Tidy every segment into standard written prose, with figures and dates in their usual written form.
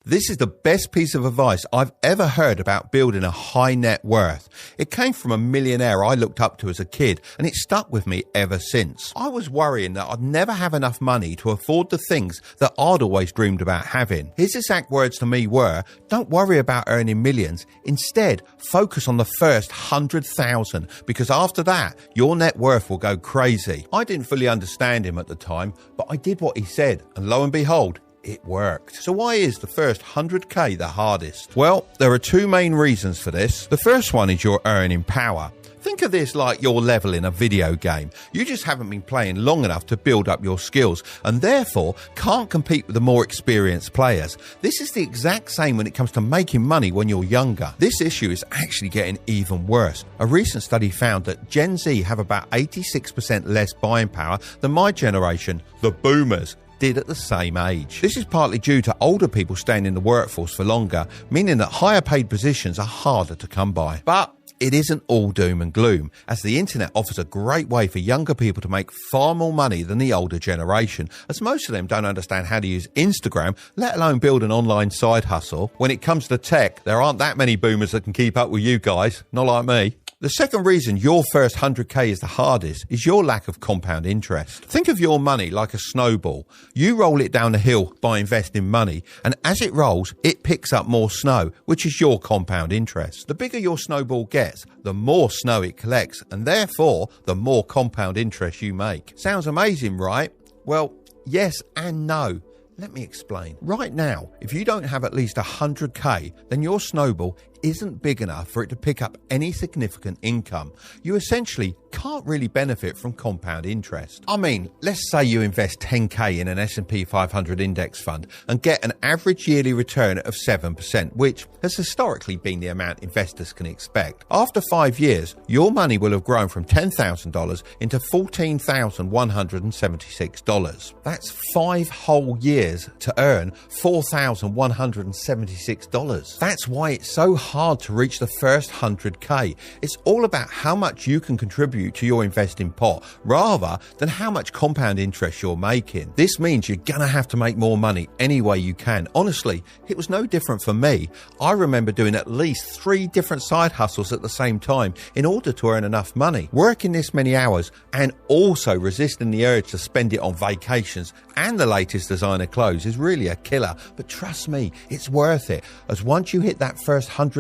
This is the best piece of advice I've ever heard about building a high net worth. It came from a millionaire I looked up to as a kid, and it stuck with me ever since. I was worrying that I'd never have enough money to afford the things that I'd always dreamed about having. His exact words to me were, don't worry about earning millions. Instead, focus on the first 100,000, because after that, your net worth will go crazy. I didn't fully understand him at the time, but I did what he said, and lo and behold, it worked. So why is the first 100k the hardest? Well, there are two main reasons for this. The first one is your earning power. Think of this like your level in a video game. You just haven't been playing long enough to build up your skills and therefore can't compete with the more experienced players. This is the exact same when it comes to making money when you're younger. This issue is actually getting even worse. A recent study found that Gen Z have about 86% less buying power than my generation, the boomers, did at the same age. This is partly due to older people staying in the workforce for longer, meaning that higher paid positions are harder to come by. But it isn't all doom and gloom, as the internet offers a great way for younger people to make far more money than the older generation, as most of them don't understand how to use Instagram, let alone build an online side hustle. When it comes to tech, there aren't that many boomers that can keep up with you guys, not like me. The second reason your first 100k is the hardest is your lack of compound interest. Think of your money like a snowball. You roll it down a hill by investing money, and as it rolls, it picks up more snow, which is your compound interest. The bigger your snowball gets, the more snow it collects, and therefore, the more compound interest you make. Sounds amazing, right? Well, yes and no. Let me explain. Right now, if you don't have at least 100k, then your snowball isn't big enough for it to pick up any significant income. You essentially can't really benefit from compound interest. I mean, let's say you invest 10k in an S&P 500 index fund and get an average yearly return of 7%, which has historically been the amount investors can expect. After 5 years, your money will have grown from $10,000 into $14,176. That's 5 whole years to earn $4,176. That's why it's so hard to reach the first 100k. It's all about how much you can contribute to your investing pot rather than how much compound interest you're making. This means you're gonna have to make more money any way you can. Honestly, it was no different for me. I remember doing at least 3 different side hustles at the same time in order to earn enough money. Working this many hours and also resisting the urge to spend it on vacations and the latest designer clothes is really a killer. But trust me, it's worth it, as once you hit that first 100k,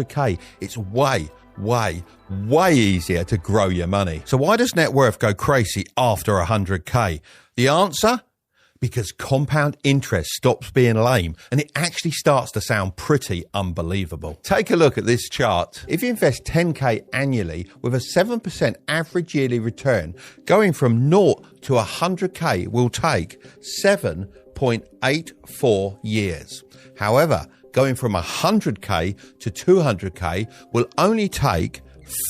it's way easier to grow your money. So why does net worth go crazy after 100k? The answer? Because compound interest stops being lame and it actually starts to sound pretty unbelievable. Take a look at this chart. If you invest 10k annually with a 7% average yearly return, going from 0 to 100k will take 7.84 years. However, going from 100k to 200k will only take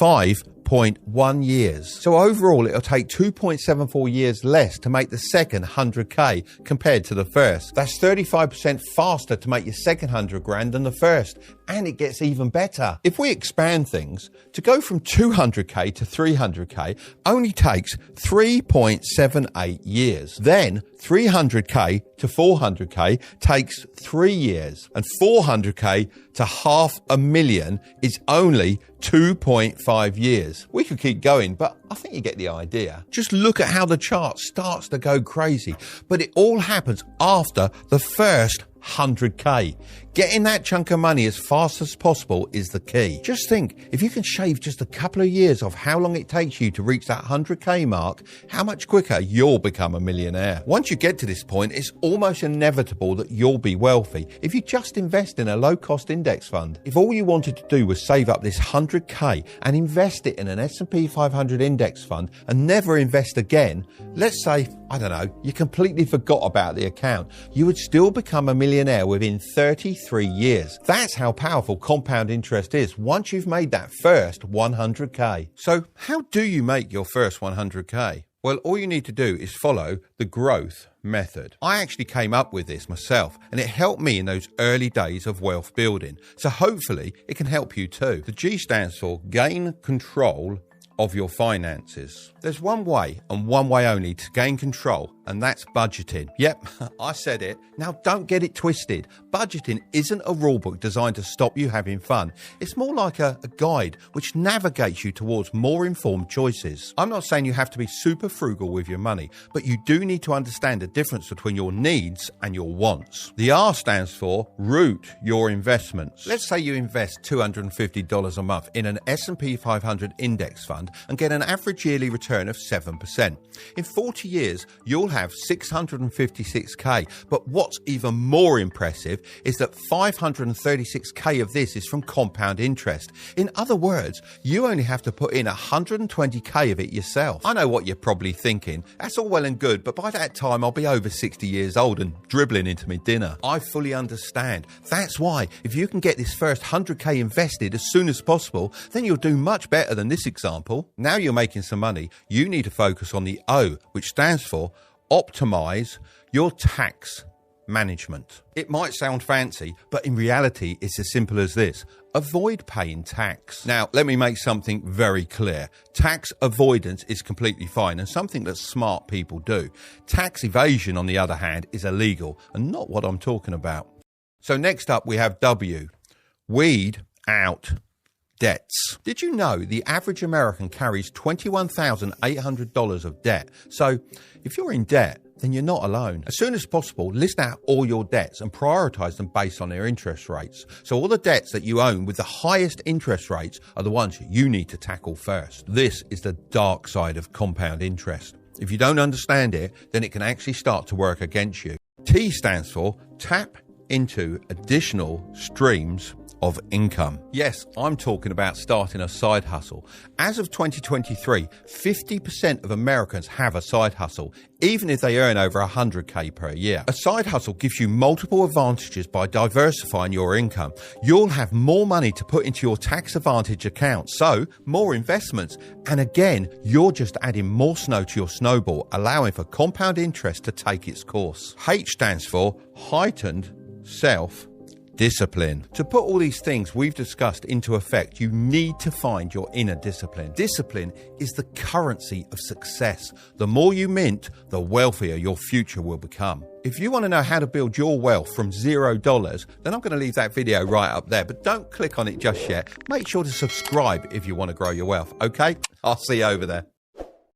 5.1 years. So overall, it'll take 2.74 years less to make the second 100k compared to the first. That's 35% faster to make your second 100 grand than the first. And it gets even better. If we expand things, to go from 200k to 300k only takes 3.78 years. Then 300k to 400k takes 3 years. And 400k to $500,000 is only 2.5 years. We could keep going, but I think you get the idea. Just look at how the chart starts to go crazy. But it all happens after the first 100k. Getting that chunk of money as fast as possible is the key. Just think, if you can shave just a couple of years off how long it takes you to reach that 100k mark, how much quicker you'll become a millionaire. Once you get to this point, it's almost inevitable that you'll be wealthy if you just invest in a low-cost index fund. If all you wanted to do was save up this 100k and invest it in an S&P 500 index fund and never invest again, let's say, I don't know, you completely forgot about the account, you would still become a millionaire within 33 years. That's how powerful compound interest is once you've made that first 100k. So how do you make your first 100k? Well, all you need to do is follow the growth method. I actually came up with this myself, and it helped me in those early days of wealth building. So hopefully it can help you too. The G stands for gain control of your finances. There's one way and one way only to gain control and that's budgeting. Yep, I said it. Now don't get it twisted. Budgeting isn't a rulebook designed to stop you having fun. It's more like a guide which navigates you towards more informed choices. I'm not saying you have to be super frugal with your money, but you do need to understand the difference between your needs and your wants. The R stands for root your investments. Let's say you invest $250 a month in an S&P 500 index fund and get an average yearly return of 7%. In 40 years, you'll have $656K. But what's even more impressive is that $536K of this is from compound interest. In other words, you only have to put in $120K of it yourself. I know what you're probably thinking. That's all well and good, but by that time I'll be over 60 years old and dribbling into my dinner. I fully understand. That's why if you can get this first 100K invested as soon as possible, then you'll do much better than this example. Now you're making some money, you need to focus on the O, which stands for optimize your tax management. It might sound fancy, but in reality, it's as simple as this. Avoid paying tax. Now, let me make something very clear. Tax avoidance is completely fine and something that smart people do. Tax evasion, on the other hand, is illegal and not what I'm talking about. So next up, we have W. Weed out debts. Did you know the average American carries $21,800 of debt? So if you're in debt, then you're not alone. As soon as possible, list out all your debts and prioritize them based on their interest rates. So all the debts that you own with the highest interest rates are the ones you need to tackle first. This is the dark side of compound interest. If you don't understand it, then it can actually start to work against you. T stands for tap into additional streams of income. Yes, I'm talking about starting a side hustle. As of 2023, 50% of Americans have a side hustle, even if they earn over 100K per year. A side hustle gives you multiple advantages by diversifying your income. You'll have more money to put into your tax advantage account, so more investments. And again, you're just adding more snow to your snowball, allowing for compound interest to take its course. H stands for heightened self-discipline. To put all these things we've discussed into effect, you need to find your inner discipline. Discipline is the currency of success. The more you mint, the wealthier your future will become. If you want to know how to build your wealth from $0, then I'm going to leave that video right up there, but don't click on it just yet. Make sure to subscribe if you want to grow your wealth, okay? I'll see you over there.